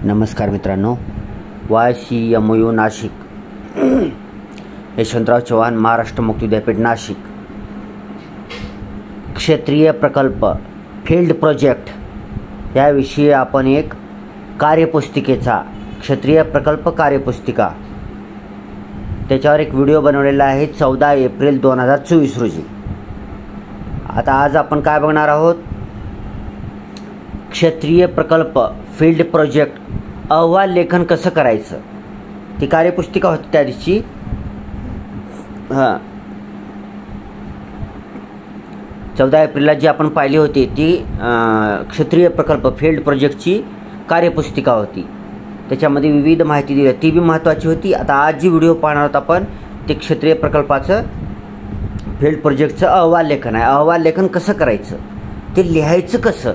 नमस्कार मित्रांनो, YCMU नाशिक, यशवंतराव चव्हाण महाराष्ट्र मुक्त विद्यापीठ नाशिक, क्षेत्रीय प्रकल्प फील्ड प्रोजेक्ट याविषयी आपण एक कार्यपुस्तिकेचा क्षेत्रीय प्रकल्प कार्यपुस्तिका त्याच्यावर एक व्हिडिओ बनवलेला आहे 14 एप्रिल 2024 रोजी. आता आज आपण काय बघणार आहोत? क्षेत्रीय प्रकल्प फील्ड प्रोजेक्ट अहवाल लेखन कसं करायचं. ती कार्यपुस्तिका होती त्या दिवशी. 14 एप्रिलला जी आपण पाहिली होती ती क्षेत्रीय प्रकल्प फील्ड प्रोजेक्टची कार्यपुस्तिका होती. त्याच्यामध्ये विविध माहिती दिली, ती बी महत्त्वाची होती. आता आज जी व्हिडिओ पाहणार आहोत आपण ते क्षेत्रीय प्रकल्पाचं फील्ड प्रोजेक्टचं अहवाल लेखन आहे. अहवाल लेखन कसं करायचं, ते लिहायचं कसं,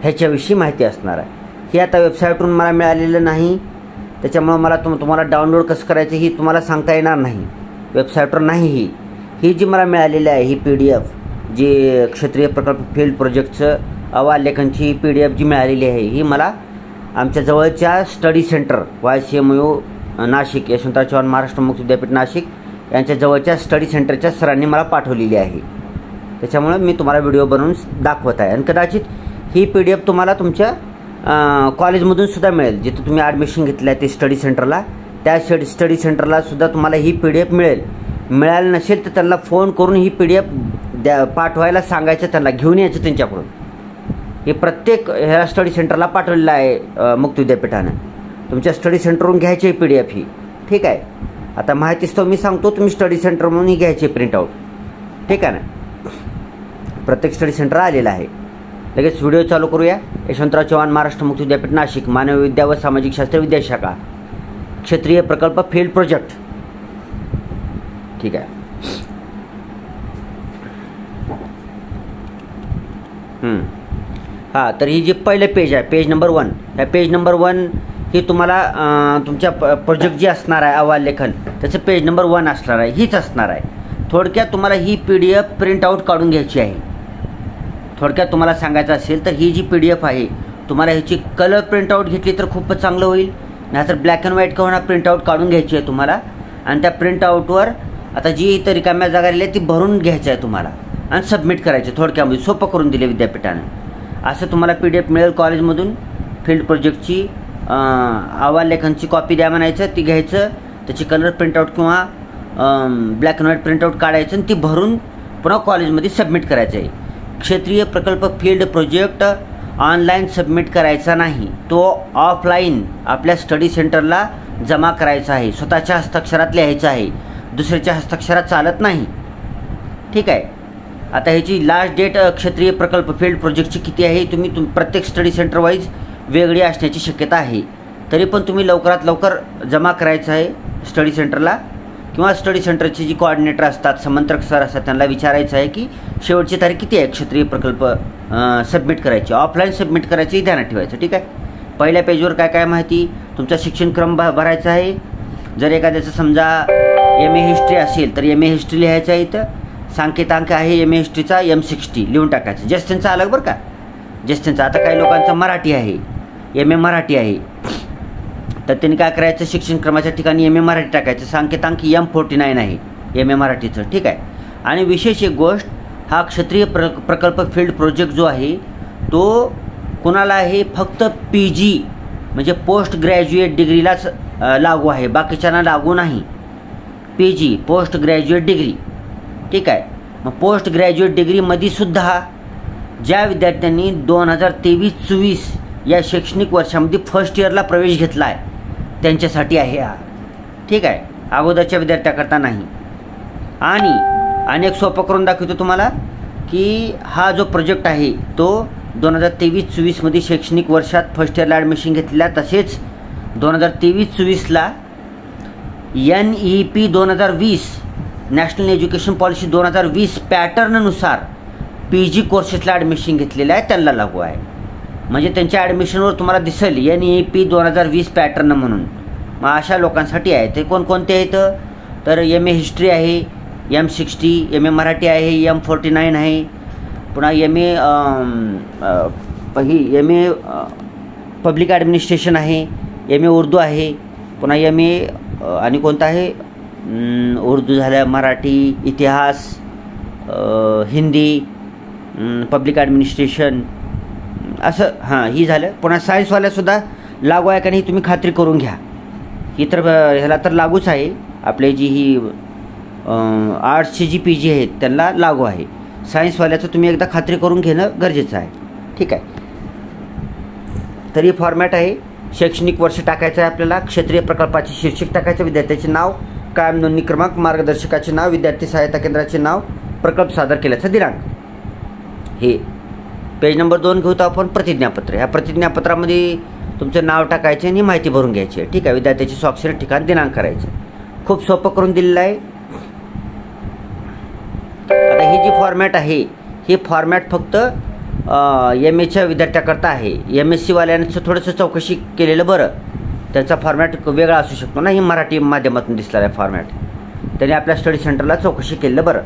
ह्याच्याविषयी माहिती असणार आहे. हे आता वेबसाईटवरून मला मिळालेलं नाही, त्याच्यामुळं मला तुम्हाला डाउनलोड कसं करायचं ही तुम्हाला सांगता येणार नाही. वेबसाईटवर नाही. ही जी मला मिळालेली आहे ही PDF जी क्षेत्रीय प्रकल्प फील्ड प्रोजेक्टचं अहवाल लेखनची PDF जी मिळालेली आहे ही मला आमच्या जवळच्या study centre YCMU Nashik, Yashwantrao Chavan Maharashtra मुक्त विद्यापीठ नाशिक यांच्या जवळच्या स्टडी सेंटरच्या सरांनी मला पाठवलेली आहे. त्याच्यामुळे मी तुम्हाला व्हिडिओ बनवून दाखवत आहे. आणि कदाचित ही PDF तुम्हाला तुमच्या कॉलेजमधून सुद्धा मिळेल, जिथं तुम्ही ॲडमिशन घेतलं आहे ते स्टडी सेंटरला, त्या स्टडी सेंटरला सुद्धा तुम्हाला ही PDF मिळेल. मिळालं नसेल तर त्यांना फोन करून ही PDF पाठवायला सांगायचं, त्यांना घेऊन यायचं त्यांच्याकडून. हे प्रत्येक ह्या स्टडी सेंटरला पाठवलेलं आहे मुक्त विद्यापीठानं. तुमच्या स्टडी सेंटरवरून घ्यायची PDF ही, ठीक आहे. आता माहितीच तो मी सांगतो, तुम्ही स्टडी सेंटरमधून ही घ्यायची प्रिंटआउट, ठीक आहे ना. प्रत्येक स्टडी सेंटर आलेलं आहे. लगेच व्हिडिओ चालू करूया. यशवंतराव चव्हाण महाराष्ट्र मुक्त विद्यापीठ नाशिक, मानवी विद्या व सामाजिक शास्त्र विद्याशाखा, क्षेत्रीय प्रकल्प फील्ड प्रोजेक्ट, ठीक आहे. हां, तर ही जी पहिलं पेज आहे, पेज नंबर 1, ह्या पेज नंबर 1 ही तुम्हाला तुमच्या प्रोजेक्ट जी असणार आहे अहवाल लेखन त्याचं पेज नंबर 1 असणार आहे, हीच असणार आहे. थोडक्यात तुम्हाला ही PDF प्रिंटआउट काढून घ्यायची आहे. थोडक्यात तुम्हाला सांगायचं असेल तर ही जी PDF आहे तुम्हाला ह्याची कलर प्रिंटआउट घेतली तर खूपच चांगलं होईल, नाहीतर ब्लॅक अँड व्हाईट करून प्रिंटआउट काढून घ्यायची आहे तुम्हाला. आणि त्या प्रिंटआउटवर आता जी इथं रिकाम्या जागा राहिली आहे ती भरून घ्यायची आहे तुम्हाला आणि सबमिट करायची. थोडक्यामध्ये सोपं करून दिले विद्यापीठानं. असं तुम्हाला PDF मिळेल कॉलेजमधून. फील्ड प्रोजेक्टची अहवाल लेखनची कॉपी द्या म्हणायचं, ती घ्यायचं, त्याची कलर प्रिंटआउट किंवा ब्लॅक अँड व्हाईट प्रिंटआउट काढायचं आणि ती भरून पुन्हा कॉलेजमध्ये सबमिट करायचं आहे. क्षेत्रीय प्रकल्प फील्ड प्रोजेक्ट ऑनलाईन सबमिट करायचा नाही, तो ऑफलाईन आपल्या स्टडी सेंटरला जमा करायचा आहे. स्वतःच्या हस्ताक्षरात लिहायचं आहे, दुसऱ्याच्या हस्ताक्षरात चालत नाही, ठीक आहे. आता ह्याची लास्ट डेट क्षेत्रीय प्रकल्प फील्ड प्रोजेक्टची किती आहे तुम्ही प्रत्येक स्टडी सेंटर वाईज वेगळी असण्याची शक्यता आहे. तरी पण तुम्ही लवकरात लवकर जमा करायचं आहे स्टडी सेंटरला, किंवा स्टडी सेंटरचे जी कोऑर्डिनेटर असतात, समंत्रक सर असतात, त्यांना विचारायचं आहे की शेवटची तारीख किती आहे क्षेत्रीय प्रकल्प सबमिट करायची. ऑफलाईन सबमिट करायची ध्यानात ठेवायचं, ठीक आहे. पहिल्या पेजवर काय काय माहिती, तुमचा शिक्षणक्रम भरायचा आहे. जर एखाद्याचं समजा MA हिस्ट्री असेल तर MA हिस्ट्री लिहायचं आहे. इथं सांकेतांक आहे MA हिस्ट्रीचा M60 लिहून टाकायचं. ज्येष्ठांचा अलग बरं का, ज्येष्ठांचा. आता काही लोकांचा मराठी आहे, MA मराठी आहे, तर त्यांनी काय करायचं, शिक्षणक्रमाच्या ठिकाणी MA मराठी टाकायचं. सांकेतांक M49 आहे MA मराठीचं, ठीक आहे. आणि विशेष एक गोष्ट, हा क्षेत्रीय प्रकल्प फील्ड प्रोजेक्ट जो आहे तो कोणाला आहे, फक्त PG म्हणजे पोस्ट ग्रॅज्युएट डिग्रीलाच लागू आहे, बाकीच्यांना लागू नाही. PG पोस्ट ग्रॅज्युएट डिग्री, ठीक आहे. मग पोस्ट ग्रॅज्युएट डिग्रीमध्ये सुद्धा ज्या विद्यार्थ्यांनी 2023-24 या शैक्षणिक वर्षामध्ये फर्स्ट इयरला प्रवेश घेतला आहे त्यांच्यासाठी आहे हा, ठीक आहे. अगोदरच्या विद्यार्थ्याकरता नाही. आणि एक सोपं करून दाखवतो तुम्हाला की हा जो प्रोजेक्ट आहे तो 2023-24 शैक्षणिक वर्षात फर्स्ट इयरला ॲडमिशन घेतलेला, तसेच 2023-24ला NEP 2020 नॅशनल एज्युकेशन पॉलिसी 2020 पॅटर्ननुसार PG कोर्सेसला ॲडमिशन घेतलेलं आहे त्यांना लागू आहे. म्हणजे त्यांच्या ॲडमिशनवर तुम्हाला दिसेल NEP 2020 पॅटर्न म्हणून. मग अशा लोकांसाठी आहे. ते कोणकोणते आहेत तर MA हिस्ट्री आहे M60, MA मराठी आहे M49 आहे, पुन्हा MA ही MA पब्लिक ॲडमिनिस्ट्रेशन आहे, MA उर्दू आहे, पुन्हा MA आणि कोणतं आहे, उर्दू झालं, मराठी, इतिहास, हिंदी, पब्लिक ॲडमिनिस्ट्रेशन असं ही झालं. पुन्हा सायन्सवाल्यासुद्धा लागू आहे का नाही तुम्ही खात्री करून घ्या. ही तर ह्याला तर लागूच आहे. आपले जी ही आर्ट्सची जी PG आहेत त्यांना लागू आहे. सायन्सवाल्याचं तुम्ही एकदा खात्री करून घेणं गरजेचं आहे. ठीक आहे. तर ही फॉर्मॅट आहे. शैक्षणिक वर्ष टाकायचं आहे आपल्याला, क्षेत्रीय प्रकल्पाचे शीर्षक टाकायचं, विद्यार्थ्याचे नाव, कायम नोंदणी क्रमांक, मार्गदर्शकाचे नाव, विद्यार्थी सहायता केंद्राचे नाव, प्रकल्प सादर केल्याचा दिनांक. हे पेज नंबर 2 घेऊ तर आपण प्रतिज्ञापत्र. ह्या प्रतिज्ञापत्रामध्ये तुमचं नाव टाकायचे आणि माहिती भरून घ्यायची आहे. ठीक आहे. विद्यार्थ्याची स्वाक्षरी, ठिकाण, दिनांक करायचं. खूप सोपं करून दिलेलं आहे. आता ही जी फॉर्मॅट आहे ही फॉर्मॅट फक्त MAच्या विद्यार्थ्याकरता आहे. MSc वाल्यांचं थोडंसं चौकशी केलेलं बरं. त्याचा फॉर्मॅट वेगळा असू शकतो ना. ही मराठी माध्यमातून दिसलेला आहे फॉर्मॅट. त्याने आपल्या स्टडी सेंटरला चौकशी केलेलं बरं.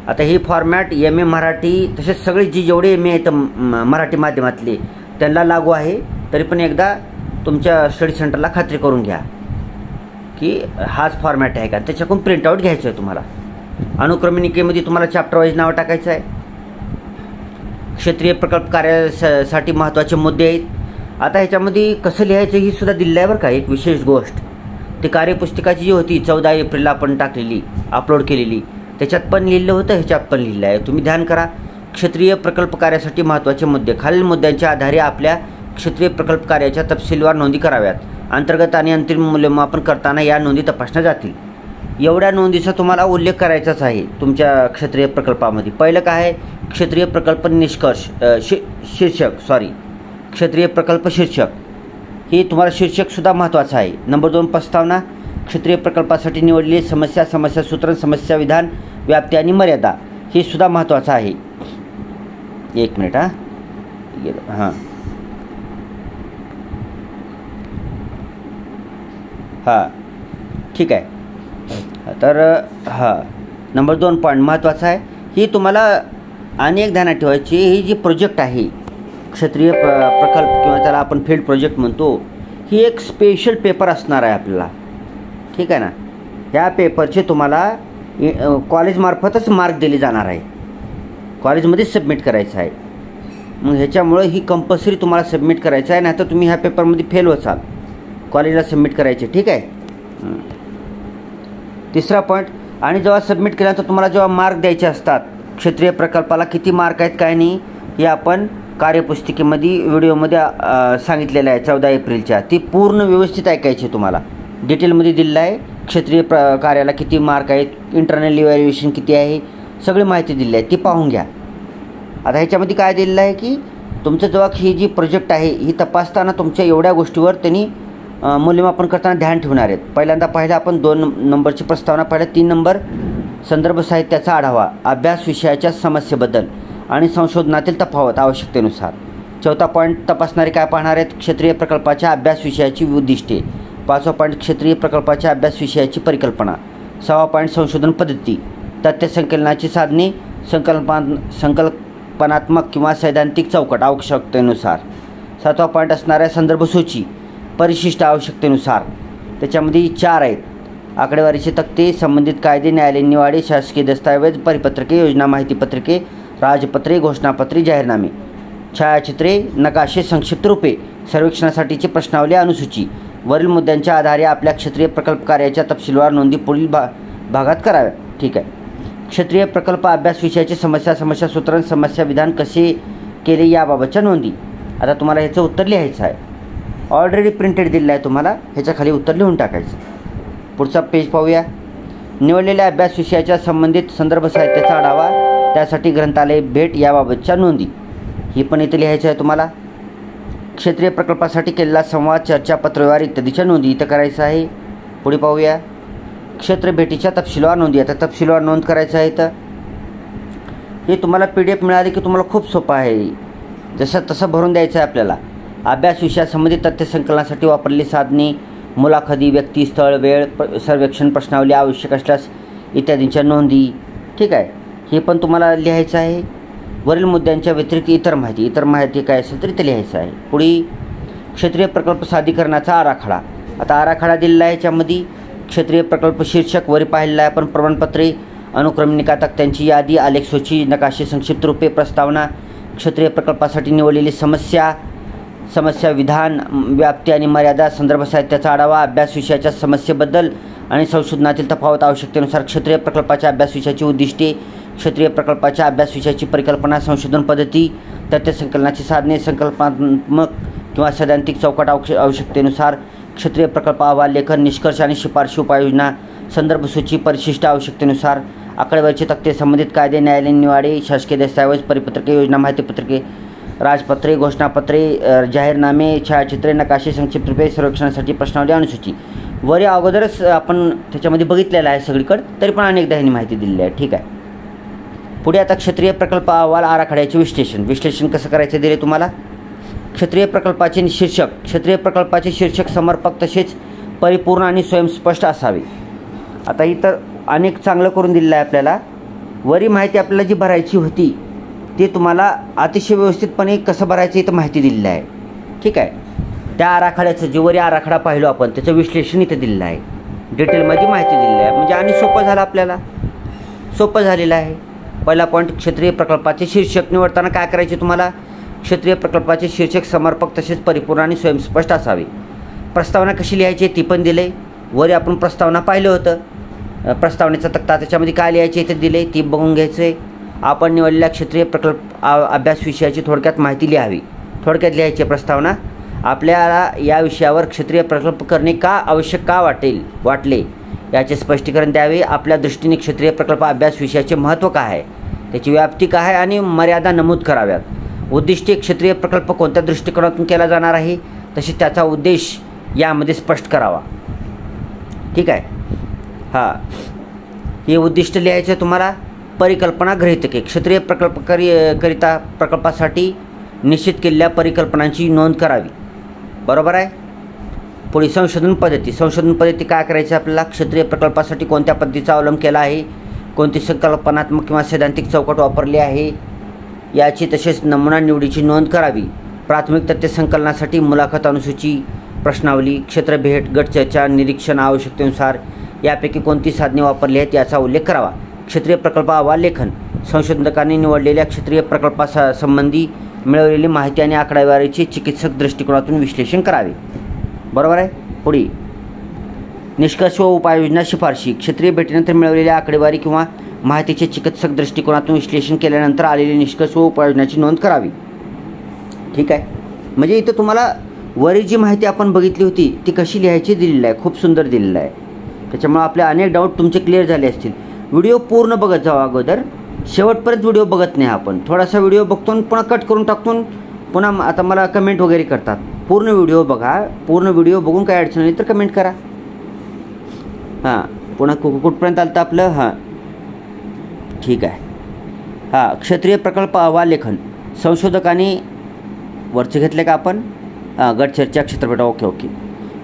आता ही फॉर्मॅट MA मराठी तसेच सगळे जेवढे MA आहेत मराठी माध्यमातले त्यांना लागू आहे. तरी पण एकदा तुमच्या स्टडी सेंटरला खात्री करून घ्या की हाच फॉर्मॅट आहे का. त्याच्याकडून प्रिंटआउट घ्यायचं आहे तुम्हाला. अनुक्रमणिकेमध्ये तुम्हाला चॅप्टर वाईज नाव टाकायचं आहे. क्षेत्रीय प्रकल्प कार्यासाठी महत्त्वाचे मुद्दे आहेत. आता ह्याच्यामध्ये कसं लिहायचं ही सुद्धा दिलं आहे बरं का. एक विशेष गोष्ट, ती कार्यपुस्तिकाची जी होती 14 एप्रिलला आपण टाकलेली, अपलोड केलेली, त्याच्यात पण लिहिलं होतं, ह्याच्यात पण लिहिलं आहे. तुम्ही ध्यान करा. क्षेत्रीय प्रकल्प कार्यासाठी महत्त्वाचे मुद्दे. खालील मुद्द्यांच्या आधारे आपल्या क्षेत्रीय प्रकल्प कार्याच्या तपशीलवार नोंदी कराव्यात. अंतर्गत आणि अंतिम मूल्यमापन करताना या नोंदी तपासल्या जातील. एवढ्या नोंदीचा तुम्हाला उल्लेख करायचाच आहे तुमच्या क्षेत्रीय प्रकल्पामध्ये. पहिलं काय आहे, क्षेत्रीय प्रकल्प निष्कर्ष क्षेत्रीय प्रकल्प शीर्षक. हे तुम्हाला शीर्षकसुद्धा महत्त्वाचं आहे. नंबर 2 प्रस्तावना. क्षेत्रीय प्रकल्पासाठी निवडलेली समस्या, समस्या सूत्र, समस्या विधान, व्याप्ती आणि मर्यादा हे सुद्धा महत्त्वाचं आहे. एक मिनिट ठीक आहे. तर नंबर 2 पॉईंट महत्त्वाचा आहे. ही तुम्हाला अनेक ध्यानात ठेवायची. ही जी प्रोजेक्ट आहे क्षेत्रीय प्रकल्प किंवा त्याला आपण फील्ड प्रोजेक्ट म्हणतो, ही एक स्पेशल पेपर असणार आहे आपल्याला. ठीक आहे ना. ह्या पेपरचे तुम्हाला कॉलेजमार्फतच मार्क दिले जाणार आहे. कॉलेजमध्येच सबमिट करायचं आहे. मग ह्याच्यामुळं ही कंपल्सरी तुम्हाला सबमिट करायचं आहे. नाही तर तुम्ही ह्या पेपरमध्ये फेल व्हाल. कॉलेजला सबमिट करायचे. ठीक आहे. तिसरा पॉईंट. आणि जेव्हा सबमिट केल्यानंतर तुम्हाला जेव्हा मार्क द्यायचे असतात, क्षेत्रीय प्रकल्पाला किती मार्क आहेत काय नाही हे आपण कार्यपुस्तिकेमध्ये व्हिडिओमध्ये सांगितलेलं आहे 14 एप्रिलच्या. ती पूर्ण व्यवस्थित ऐकायची तुम्हाला. डिटेलमध्ये दिलेलं आहे. क्षेत्रीय कार्याला किती मार्क आहेत, इंटरनल इव्हॅल्युएशन किती आहे, सगळी माहिती दिली आहे. ती पाहून घ्या. आता ह्याच्यामध्ये काय दिलेलं आहे की तुमचं जेव्हा ही जी प्रोजेक्ट आहे ही तपासताना तुमच्या एवढ्या गोष्टीवर त्यांनी मूल्यमापन करताना ध्यान ठेवणार आहेत. पहिलं आपण 2 नंबरची प्रस्तावना, पहिला 3 नंबर संदर्भ साहित्याचा आढावा, अभ्यास विषयाच्या समस्येबद्दल आणि संशोधनातील तफावत आवश्यकतेनुसार. 4था पॉईंट तपासणारे काय पाहणार आहेत, क्षेत्रीय प्रकल्पाच्या अभ्यास विषयाची उद्दिष्टे. 5वा पॉईंट क्षेत्रीय प्रकल्पाच्या अभ्यास विषयाची परिकल्पना. 6वा पॉईंट संशोधन पद्धती, तथ्य संकलनाची साधने, संकल्पनात्मक किंवा सैद्धांतिक चौकट आवश्यकतेनुसार. 7वा पॉईंट असणार आहे संदर्भ सूची, परिशिष्ट आवश्यकतेनुसार. त्याच्यामध्ये 4 आहेत. आकडेवारीचे तक्ते, संबंधित कायदे, न्यायालयीन निवाडे, शासकीय दस्तावेज, परिपत्रके, योजना माहितीपत्रके, राजपत्रे, घोषणापत्रे, जाहीरनामे, छायाचित्रे, नकाशे, संक्षिप्त रूपे, सर्वेक्षणासाठीची प्रश्नावली, अनुसूची. वरील मुद्द्यांच्या आधारे आपल्या क्षेत्रीय प्रकल्प कार्याच्या तपशीलवार नोंदी पुढील भागात कराव्या. ठीक आहे. क्षेत्रीय प्रकल्प अभ्यास विषयाची समस्या, समस्या सूत्र, समस्या विधान कसे केले याबाबतच्या नोंदी. आता तुम्हाला ह्याचं उत्तर लिहायचं आहे. ऑलरेडी प्रिंटेड दिलेलं आहे तुम्हाला. ह्याच्या खाली उत्तर लिहून टाकायचं. पुढचा पेज पाहूया. निवडलेल्या अभ्यास विषयाच्या संबंधित संदर्भ साहित्याचा आढावा, त्यासाठी ग्रंथालय भेट याबाबतच्या नोंदी. ही पण इथे लिहायचं आहे तुम्हाला. क्षेत्रीय प्रकल्पासाठी केलेला संवाद, चर्चा, पत्रव्यवहार इत्यादीच्या नोंदी इथं करायचं आहे. पुढे पाहूया. क्षेत्र भेटीच्या तपशीलवार नोंदी. आता तपशीलवार नोंद करायचं आहे. तर हे तुम्हाला PDF मिळाली की तुम्हाला खूप सोपं आहे. जसं तसं भरून द्यायचं आहे आपल्याला. अभ्यास विषयासंबंधित तथ्य संकलनासाठी वापरलेली साधने, मुलाखती, व्यक्ती, स्थळ, वेळ, सर्वेक्षण, प्रश्नावली, आवश्यक असल्यास इत्यादींच्या नोंदी. ठीक आहे. हे पण तुम्हाला लिहायचं आहे. वरील मुद्द्यांच्या व्यतिरिक्त इतर माहिती काय असेल तरी ते लिहायचं आहे. पुढे क्षेत्रीय प्रकल्प सादरीकरणाचा आराखडा. आता आराखडा दिलेला आहे. याच्यामध्ये क्षेत्रीय प्रकल्प शीर्षक वरी पाहिलेला आहे आपण. प्रमाणपत्रे, अनुक्रमणिका, तक्त्यांची यादी, आलेख सूची, नकाशे, संक्षिप्त रूपे, प्रस्तावना, क्षेत्रीय प्रकल्पासाठी निवडलेली समस्या, विधान, व्याप्ती आणि मर्यादा, संदर्भ साहित्याचा आढावा, अभ्यास विषयाच्या समस्येबद्दल आणि संशोधनातील तफावत, आवश्यकतेनुसार क्षेत्रीय प्रकल्पाच्या अभ्यास विषयाची उद्दिष्टे, क्षेत्रीय प्रकल्पाच्या अभ्यास विषयाची परिकल्पना, संशोधन पद्धती, तथ्य संकलनाची साधने, संकल्पात्मक किंवा सैद्धांतिक चौकट, आवश्यकतेनुसार क्षेत्रीय प्रकल्प अहवाल, लेखन, निष्कर्ष आणि शिफारशी, उपाययोजना, संदर्भ सूची, परिशिष्ट, आवश्यकतेनुसार आकडेवारीचे तक्ते, संबंधित कायदे, न्यायालयीन निवाडे, शासकीय दस्तावेज, परिपत्रके, योजना माहितीपत्रके, राजपत्रे, घोषणापत्रे, जाहीरनामे, छायाचित्रे, नकाशे, संक्षिप्त रूपे, सर्वेक्षणासाठी प्रश्नावली, अनुसूची. वरी अगोदरच आपण त्याच्यामध्ये बघितलेलं आहे सगळीकडे, तरी पण अनेकदा ह्यांनी माहिती दिलेली आहे. ठीक आहे. पुढे आता क्षेत्रीय प्रकल्प अहवाल आराखड्याचे विश्लेषण कसं करायचं दिले तुम्हाला. क्षेत्रीय प्रकल्पाचे शीर्षक समर्पक तसेच परिपूर्ण आणि स्वयंस्पष्ट असावे. आता इतर अनेक चांगलं करून दिलेलं आहे आपल्याला. वरी माहिती आपल्याला जी भरायची होती ते तुम्हाला अतिशय व्यवस्थितपणे कसं भरायचं इथं माहिती दिलेलं आहे. ठीक आहे. त्या आराखड्याचं जे वरी आराखडा पाहिलो आपण त्याचं विश्लेषण इथं दिलेलं आहे. डिटेलमध्ये माहिती दिलेली आहे. म्हणजे आणि सोपं झालं आपल्याला. सोपं झालेलं आहे. पहिला पॉईंट, क्षेत्रीय प्रकल्पाचे शीर्षक निवडताना काय करायचे तुम्हाला. क्षेत्रीय प्रकल्पाचे शीर्षक समर्पक तसेच परिपूर्ण आणि स्वयंस्पष्ट असावे. प्रस्तावना कशी लिहायची ती पण दिले. वरी आपण प्रस्तावना पाहिलं होतं. प्रस्तावनेचा तक्ता त्याच्यामध्ये काय लिहायचे इथे दिले ती बघून घ्यायचं आहे. आपण निवडलेल्या क्षेत्रीय प्रकल्प अभ्यास विषयाची थोडक्यात माहिती लिहावी. थोडक्यात लिहायची प्रस्तावना. आपल्याला या विषयावर क्षेत्रीय प्रकल्प करणे का आवश्यक वाटले याचे स्पष्टीकरण द्यावे. आपल्या दृष्टीने क्षेत्रीय प्रकल्प अभ्यास विषयाचे महत्त्व काय आहे, त्याची व्याप्ती काय आहे आणि मर्यादा नमूद कराव्यात. उद्दिष्टे, क्षेत्रीय प्रकल्प कोणत्या दृष्टिकोनातून केला जाणार आहे तसेच त्याचा उद्देश यामध्ये स्पष्ट करावा. ठीक आहे. हां, हे उद्दिष्ट लिहायचं तुम्हाला. परिकल्पना गृहीतके, क्षेत्रीय करिता प्रकल्पासाठी निश्चित केलेल्या परिकल्पनांची नोंद करावी. बरोबर आहे. पुढे संशोधन पद्धती काय करायची आपल्याला. क्षेत्रीय प्रकल्पासाठी कोणत्या पद्धतीचा अवलंब केला आहे, कोणती संकल्पनात्मक किंवा सैद्धांतिक चौकट वापरली आहे याची तसेच नमुना निवडीची नोंद करावी. प्राथमिक तथ्य संकलनासाठी मुलाखत, अनुसूची, प्रश्नावली, क्षेत्रभेट, गटचर्चा, निरीक्षण, आवश्यकतेनुसार यापैकी कोणती साधने वापरली आहेत याचा उल्लेख करावा. क्षेत्रीय प्रकल्प अहवाल लेखन, संशोधकांनी निवडलेल्या क्षेत्रीय प्रकल्पासंबंधी मिळवलेली माहिती आणि आकडेवारीचे चिकित्सक दृष्टिकोनातून विश्लेषण करावे. बरोबर आहे. पुढे निष्कर्ष व उपाययोजना, शिफारशी, क्षेत्रीय भेटीनंतर मिळवलेल्या आकडेवारी किंवा माहितीचे चिकित्सक दृष्टिकोनातून विश्लेषण केल्यानंतर आलेले निष्कर्ष व उपाययोजनाची नोंद करावी. ठीक आहे. म्हणजे इथं तुम्हाला वरी जी माहिती आपण बघितली होती ती कशी लिहायची दिलेली आहे. खूप सुंदर दिलेलं आहे. त्याच्यामुळे आपले अनेक डाऊट तुमचे क्लिअर झाले असतील. व्हिडिओ पूर्ण बघत जावा अगोदर. शेवटपर्यंत व्हिडिओ बघत नाही आपण. थोडासा व्हिडिओ बघतो पुन्हा कट करून टाकतो. पुन्हा आता मला कमेंट वगैरे करतात. पूर्ण व्हिडिओ बघा. पूर्ण व्हिडिओ बघून काय अडचण नाही तर कमेंट करा. हां, पुन्हा कुठपर्यंत आलं तर आपलं. हां, ठीक आहे. हां, क्षेत्रीय प्रकल्प अहवाल लेखन, संशोधकांनी वरचे घेतले का आपण. गटचर्चा, क्षेत्रभेट. ओके.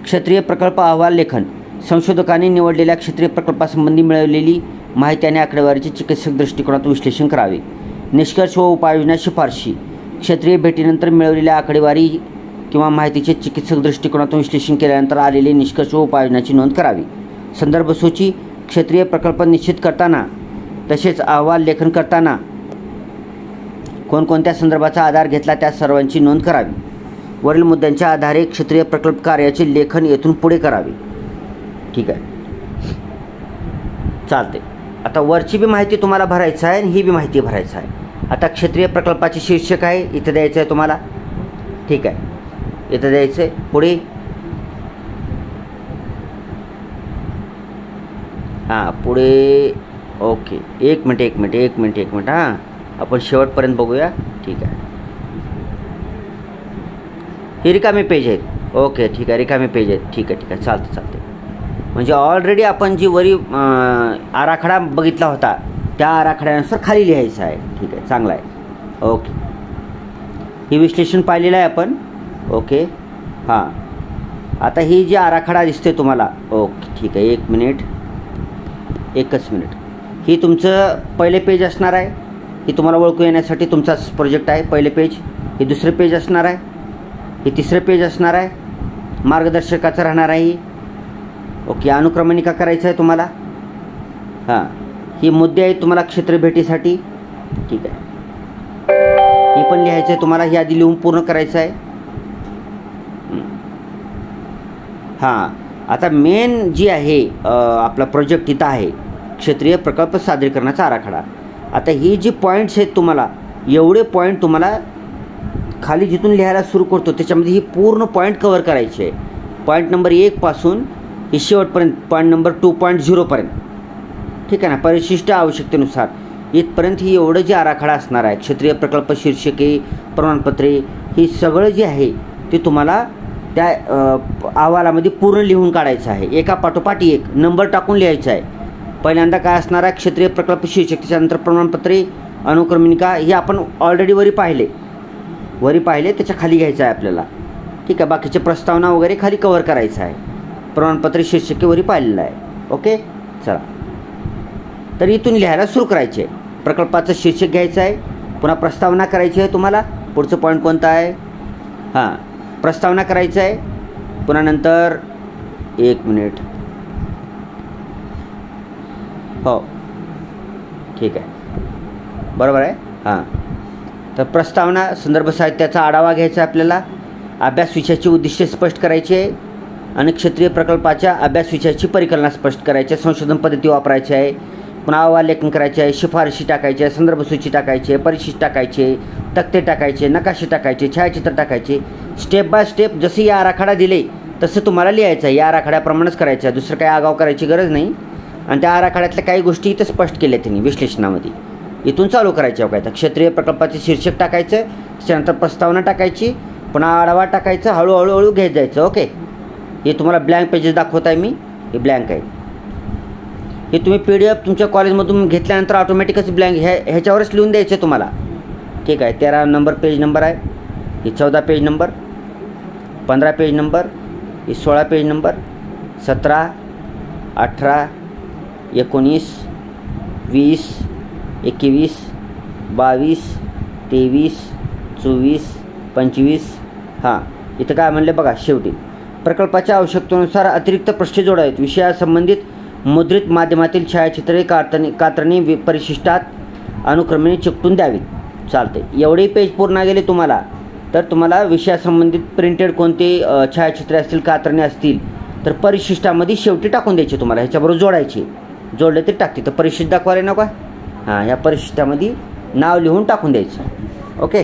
क्षेत्रीय प्रकल्प अहवाल लेखन, संशोधकांनी निवडलेल्या क्षेत्रीय प्रकल्पासंबंधी मिळवलेली माहिती आणि आकडेवारीचे चिकित्सक दृष्टिकोनातून विश्लेषण करावे. निष्कर्ष व उपाययोजना, शिफारशी, क्षेत्रीय भेटीनंतर मिळवलेल्या आकडेवारी किंवा माहितीचे चिकित्सक दृष्टिकोनातून विश्लेषण केल्यानंतर आलेले निष्कर्ष व उपाययोजनाची नोंद करावी. संदर्भ सूची, क्षेत्रीय प्रकल्प निश्चित करताना तसेच अहवाल लेखन करताना कोणकोणत्या संदर्भाचा आधार घेतला त्या सर्वांची नोंद करावी. वरील मुद्द्यांच्या आधारे क्षेत्रीय प्रकल्प कार्याचे लेखन येथून पुढे करावे. ठीक आहे. चालते. आता वरची बी माहिती तुम्हाला भरायचं आहे आणि ही बी माहिती भरायचं आहे. आता क्षेत्रीय प्रकल्पाचे शीर्षक आहे इथं द्यायचं आहे तुम्हाला. ठीक आहे. इथं द्यायचं आहे. पुढे हां, पुढे ओके. एक मिनिट. हां, आपण शेवटपर्यंत बघूया. ठीक आहे. हे रिकामे पेज आहेत. ओके, ठीक आहे. रिकामे पेज आहेत. ठीक आहे. चालते. म्हणजे ऑलरेडी आपण जी वरी आराखडा बघितला होता त्या आराखड्यानुसार खाली लिहायचं आहे. ठीक आहे. चांगलं आहे. ओके. हे विश्लेषण पाहिलेलं आहे आपण. ओके. हां, आता ही जी आराखडा दिसते तुम्हाला. ओके, ठीक आहे. एकच मिनिट. ही तुमचं पहिले पेज असणार आहे. ही तुम्हाला ओळखू येण्यासाठी तुमचाच प्रोजेक्ट आहे. पहिले पेज, हे दुसरे पेज असणार आहे, हे तिसरे पेज असणार आहे, मार्गदर्शकाचं राहणार आहे. ओके, अनुक्रमणिका करायचं आहे तुम्हाला. हां, ही मुद्दे आहेत तुम्हाला क्षेत्र भेटीसाठी. ठीक आहे, ही पण लिहायचं आहे तुम्हाला. ही आधी लिहून पूर्ण करायचं आहे. हां, आता मेन जी आहे आपला प्रोजेक्ट इथं आहे, क्षेत्रीय प्रकल्प सादरीकरणाचा आराखडा. आता ही जी पॉईंट्स आहेत तुम्हाला, एवढे पॉईंट तुम्हाला खाली जिथून लिहायला सुरू करतो त्याच्यामध्ये ही पूर्ण पॉईंट कवर करायचे आहे. पॉईंट नंबर 1 पासून ही शेवटपर्यंत, पॉईंट नंबर 2.0 पर्यंत. ठीक आहे ना, परिशिष्ट आवश्यकतेनुसार इथपर्यंत ही एवढं जे आराखडा असणार आहे, क्षेत्रीय प्रकल्प शीर्षके, प्रमाणपत्रे, ही सगळं जे आहे ते तुम्हाला त्या अहवालामध्ये पूर्ण लिहून काढायचं आहे. एका पाठोपाठ एक नंबर टाकून लिहायचं आहे. पहिल्यांदा काय असणार आहे, क्षेत्रीय प्रकल्प शीर्षक, त्याच्यानंतर प्रमाणपत्रे, अनुक्रमणिका, हे आपण ऑलरेडी वरी पाहिले, त्याच्या खाली घ्यायचं आहे आपल्याला. ठीक आहे, बाकीचे प्रस्तावना वगैरे खाली कवर करायचं आहे. प्रमाणपत्रे शीर्षके वरी पाहिलेलं आहे. ओके, चला, तर इथून लिहायला सुरू करायचे. प्रकल्पाचं शीर्षक घ्यायचं आहे, पुन्हा प्रस्तावना करायची आहे तुम्हाला. पुढचं पॉईंट कोणता आहे? हां, प्रस्तावना करायचं आहे. पुन्हा नंतर 1 मिनिट, हो ठीक आहे, बरोबर आहे. हां, तर प्रस्तावना, संदर्भ साहित्याचा आढावा घ्यायचा आपल्याला. अभ्यास विषयाची उद्दिष्टे स्पष्ट करायची आहे आणि क्षेत्रीय प्रकल्पाच्या अभ्यास विषयाची परिकल्पना स्पष्ट करायची आहे. संशोधन पद्धती वापरायची आहे. पुन्हा अहवाल लेखन करायचे आहे, शिफारशी टाकायची आहे, संदर्भ सूची टाकायची आहे, परिशिष्ट टाकायचे, तक्ते टाकायचे, नकाशे टाकायचे, छायाचित्र टाकायचे. स्टेप बाय स्टेप जसे या आराखडा दिले तसं तुम्हाला लिहायचं आहे. या आराखड्याप्रमाणेच करायचं आहे, दुसरं काही आगाव करायची गरज नाही. आणि त्या आराखड्यातल्या काही गोष्टी इथं स्पष्ट केल्या त्यांनी विश्लेषणामध्ये. इथून चालू करायच्या काय तर क्षेत्रीय प्रकल्पाचे शीर्षक टाकायचं, त्याच्यानंतर प्रस्तावना टाकायची, पुन्हा आढावा टाकायचं, हळूहळू घेत जायचं. ओके, हे तुम्हाला ब्लँक पेजेस दाखवत आहे मी, हे ब्लँक आहे. हे तुम्ही PDF तुमच्या कॉलेजमधून घेतल्यानंतर ऑटोमॅटिकच ब्लँक ह्याच्यावरच लिहून द्यायचं आहे तुम्हाला. ठीक आहे, 13 नंबर पेज नंबर आहे, हे 14 पेज नंबर, 15 पेज नंबर, हे 16 पेज नंबर, 17, 18, 19, 20, 21, 22, 23, 24, 25. हां, इथं काय म्हणले बघा, शेवटी प्रकल्पाच्या आवश्यकतेनुसार अतिरिक्त पृष्ठे जोडावेत. विषयासंबंधित मुद्रित माध्यमातील छायाचित्रे कात्रणी परिशिष्टात अनुक्रमेने चिकटून द्यावीत. चालते, एवढे पेज पूर्ण गेले तुम्हाला, तर तुम्हाला विषयासंबंधित प्रिंटेड कोणते छायाचित्रे असतील, कात्रणे असतील, तर परिशिष्टामध्ये शेवटी टाकून द्यायचे तुम्हाला. ह्याच्याबरोबर जोडायचे, जोडले तरी टाकते. तर परिशिष्ट दाखवायला नको. हां, ह्या परिशिष्टामध्ये नाव लिहून टाकून द्यायचं. ओके,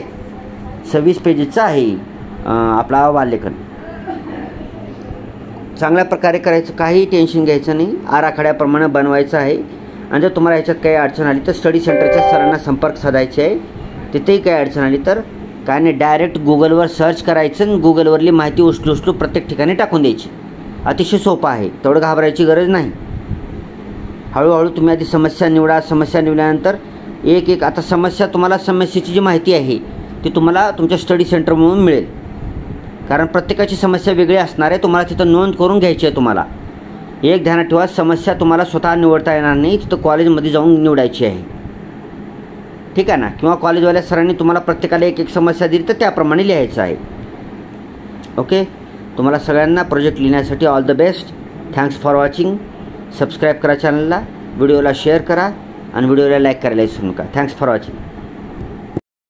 26 पेजेसचं आहे आपला अहवाल लेखन. चांगल्या प्रकारे करायचं, काही टेन्शन घ्यायचं नाही. आराखड्याप्रमाणे बनवायचं आहे. आणि जर तुम्हाला ह्याच्यात काही अडचण आली तर स्टडी सेंटरच्या सरांना संपर्क साधायचे आहे. तिथेही काही अडचण आली तर काय नाही, डायरेक्ट गुगलवर सर्च करायचं आणि गुगलवरली माहिती उचलू प्रत्येक ठिकाणी टाकून द्यायची. अतिशय सोपं आहे, तेवढं घाबरायची गरज नाही. हळूहळू तुम्ही आधी समस्या निवडा. समस्या निवडल्यानंतर एक आता समस्येची जी माहिती आहे ती तुम्हाला तुमच्या स्टडी सेंटरमधून मिळेल. कारण प्रत्येकाची समस्या वेगळी असणार आहे. तुम्हाला तिथं नोंद करून घ्यायची आहे. तुम्हाला एक ध्यानात ठेवा, समस्या तुम्हाला स्वतः निवडता येणार नाही, तिथं कॉलेजमध्ये जाऊन निवडायची आहे. ठीक आहे ना, किंवा कॉलेजवाल्या सरांनी तुम्हाला प्रत्येकाला एक समस्या दिली तर त्याप्रमाणे लिहायचं आहे. ओके, तुम्हाला सगळ्यांना प्रोजेक्ट लिहिण्यासाठी all the best. Thanks for watching. Subscribe करा चॅनलला, व्हिडिओला शेअर करा आणि व्हिडिओला लाईक करायला विसरू नका. Thanks for watching.